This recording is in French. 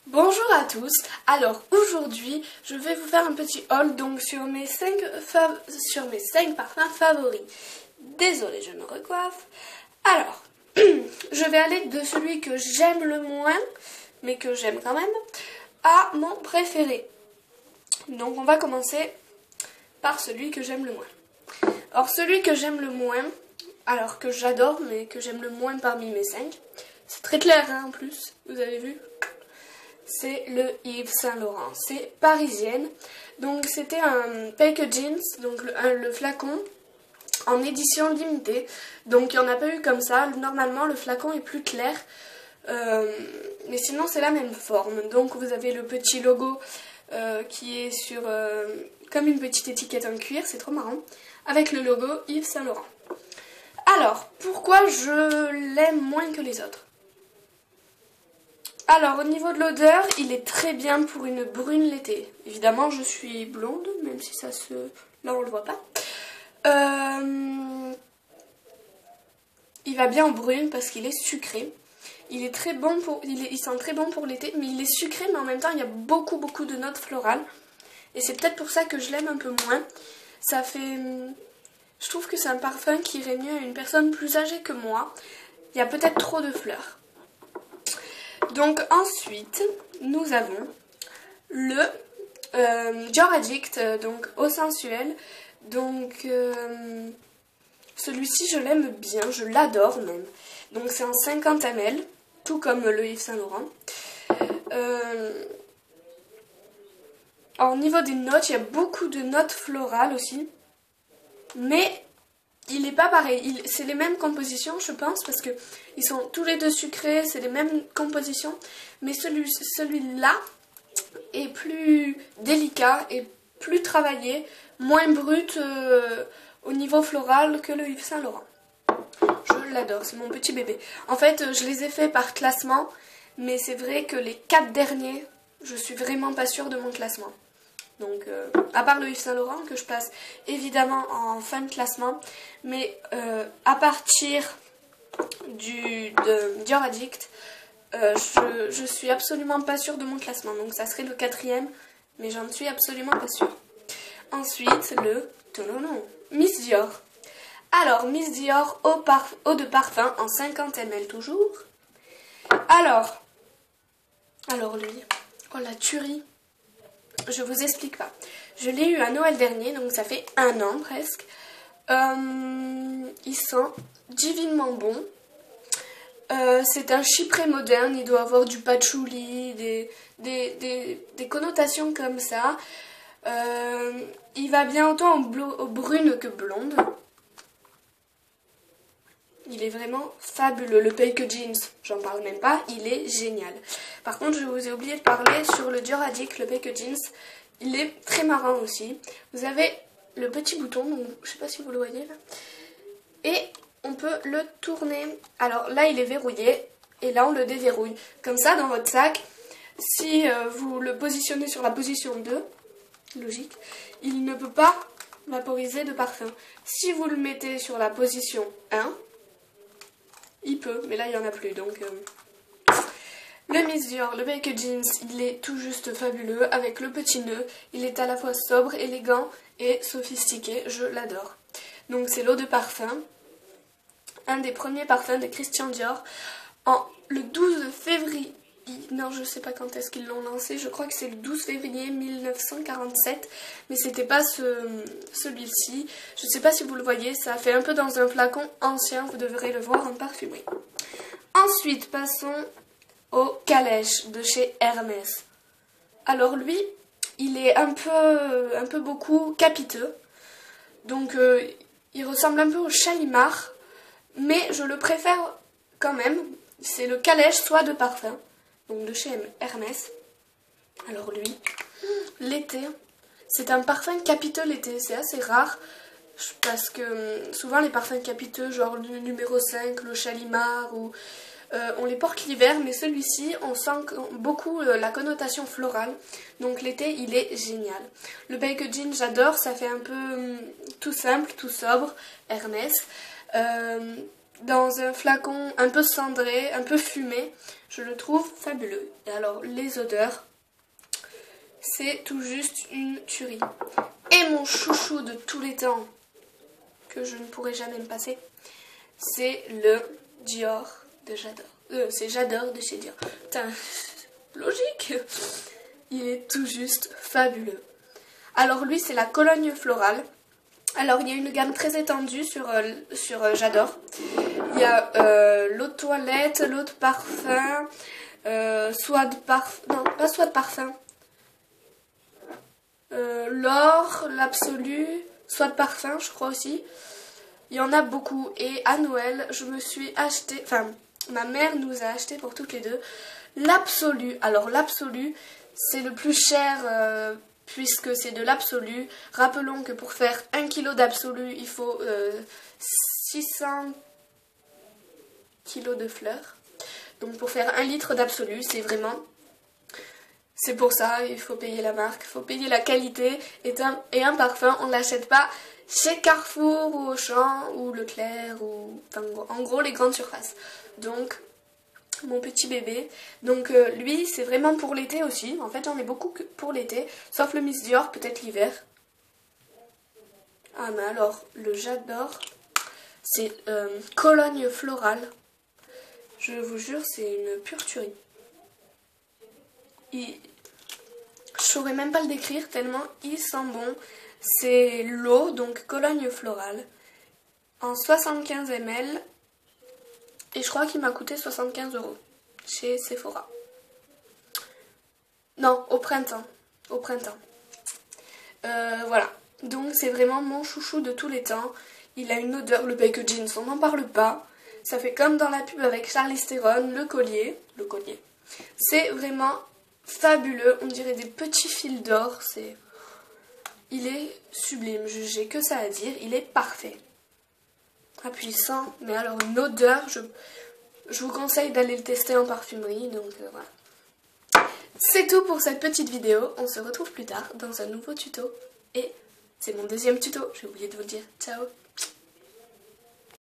Bonjour à tous, alors aujourd'hui je vais vous faire un petit haul donc sur mes 5 parfums favoris. Désolée, je me recoiffe. Alors, je vais aller de celui que j'aime le moins, mais que j'aime quand même, à mon préféré. Donc on va commencer par celui que j'aime le moins. Alors celui que j'aime le moins, alors que j'adore mais que j'aime le moins parmi mes 5, c'est très clair hein, en plus, vous avez vu, c'est le Yves Saint Laurent, c'est parisienne. Donc c'était un packaging, donc le flacon en édition limitée. Donc il n'y en a pas eu comme ça, normalement le flacon est plus clair. Mais sinon c'est la même forme. Donc vous avez le petit logo qui est sur comme une petite étiquette en cuir, c'est trop marrant, avec le logo Yves Saint Laurent. Alors, pourquoi je l'aime moins que les autres? Alors, au niveau de l'odeur, il est très bien pour une brune l'été. Évidemment, je suis blonde, même si ça se... Là, on le voit pas. Il va bien en brune parce qu'il est sucré. Il est très bon pour... Il sent très bon pour l'été, mais il est sucré, mais en même temps, il y a beaucoup de notes florales. Et c'est peut-être pour ça que je l'aime un peu moins. Ça fait... Je trouve que c'est un parfum qui irait mieux à une personne plus âgée que moi. Il y a peut-être trop de fleurs. Donc ensuite, nous avons le Dior Addict, donc eau sensuelle. Donc celui-ci, je l'aime bien, je l'adore même. Donc c'est en 50 ml, tout comme le Yves Saint Laurent. Alors, au niveau des notes, il y a beaucoup de notes florales aussi. Mais il n'est pas pareil, c'est les mêmes compositions je pense parce que ils sont tous les deux sucrés, c'est les mêmes compositions, mais celui-là est plus délicat et plus travaillé, moins brut au niveau floral que le Yves Saint Laurent. Je l'adore, c'est mon petit bébé. En fait, je les ai fait par classement, mais c'est vrai que les 4 derniers, je suis vraiment pas sûre de mon classement. Donc, à part le Yves Saint Laurent, que je passe évidemment en fin de classement, mais à partir de Dior Addict, je suis absolument pas sûre de mon classement. Donc, ça serait le 4e, mais j'en suis absolument pas sûre. Ensuite, le Miss Dior. Alors, Miss Dior, eau de parfum en 50 ml toujours. Alors lui, oh la tuerie. Je vous explique pas. Je l'ai eu à Noël dernier, donc ça fait 1 an presque. Il sent divinement bon. C'est un chypré moderne, il doit avoir du patchouli, des connotations comme ça. Il va bien autant au brune que blonde. Il est vraiment fabuleux. Le packaging, j'en parle même pas, il est génial. Par contre, je vous ai oublié de parler sur le Dior Addict, le packaging. Il est très marrant aussi. Vous avez le petit bouton, donc, je sais pas si vous le voyez là. Et on peut le tourner. Alors là, il est verrouillé. Et là, on le déverrouille. Comme ça, dans votre sac, si vous le positionnez sur la position 2, logique, il ne peut pas vaporiser de parfum. Si vous le mettez sur la position 1, il peut, mais là il n'y en a plus, donc... Le Miss Dior, le packaging, il est tout juste fabuleux, avec le petit nœud. Il est à la fois sobre, élégant et sophistiqué, je l'adore. Donc c'est l'eau de parfum, un des premiers parfums de Christian Dior, le 12 février... Non, je sais pas quand est-ce qu'ils l'ont lancé, je crois que c'est le 12 février 1947, mais c'était pas celui-ci. Je sais pas si vous le voyez, ça fait un peu dans un flacon ancien, vous devrez le voir en parfumerie. Ensuite, passons au Calèche de chez Hermès. Alors lui, il est un peu beaucoup capiteux, donc il ressemble un peu au Chalimard, mais je le préfère quand même. C'est le Calèche soie de parfum. Donc de chez Hermès. Alors lui, l'été, c'est un parfum capiteux l'été, c'est assez rare. Parce que souvent les parfums capiteux, genre le numéro 5, le Chalimard, on les porte l'hiver. Mais celui-ci, on sent beaucoup la connotation florale. Donc l'été, il est génial. Le packaging, j'adore, ça fait un peu tout simple, tout sobre, Hermès. dans un flacon un peu cendré, un peu fumé. Je le trouve fabuleux. Et alors, les odeurs, c'est tout juste une tuerie. Et mon chouchou de tous les temps, que je ne pourrai jamais me passer, c'est le Dior de J'adore. C'est J'adore de chez Dior. Putain, logique. Il est tout juste fabuleux. Alors lui, c'est la Cologne florale. Alors il y a une gamme très étendue sur J'adore. Il y a l'eau de toilette, l'eau de parfum, soie de parfum, non pas soie de parfum, l'or, l'absolu, soie de parfum je crois aussi. Il y en a beaucoup et à Noël je me suis acheté, enfin ma mère nous a acheté pour toutes les deux l'absolu. Alors l'absolu c'est le plus cher puisque c'est de l'absolu. Rappelons que pour faire 1 kg d'absolu il faut 600 kg de fleurs. Donc pour faire 1 litre d'absolu, c'est pour ça, il faut payer la marque, il faut payer la qualité. Et un parfum, on ne l'achète pas chez Carrefour ou Auchan ou Leclerc ou enfin, en gros les grandes surfaces. Donc mon petit bébé. Donc lui, c'est vraiment pour l'été aussi. En fait, j'en ai beaucoup pour l'été, sauf le Miss Dior, peut-être l'hiver. Ah mais alors, le J'adore, c'est Cologne florale. Je vous jure, c'est une pure tuerie. Je saurais même pas le décrire tellement il sent bon. C'est l'eau, donc Cologne florale, en 75 ml. Et je crois qu'il m'a coûté 75 € chez Sephora. Non, au printemps. Au printemps. Voilà. Donc c'est vraiment mon chouchou de tous les temps. Il a une odeur, le Baked Jeans, on n'en parle pas. Ça fait comme dans la pub avec Charlize Theron, le collier. C'est vraiment fabuleux, on dirait des petits fils d'or. Il est sublime, j'ai que ça à dire, il est parfait. Très puissant, mais alors une odeur, je vous conseille d'aller le tester en parfumerie, donc voilà. C'est tout pour cette petite vidéo, on se retrouve plus tard dans un nouveau tuto. Et c'est mon deuxième tuto, j'ai oublié de vous le dire. Ciao!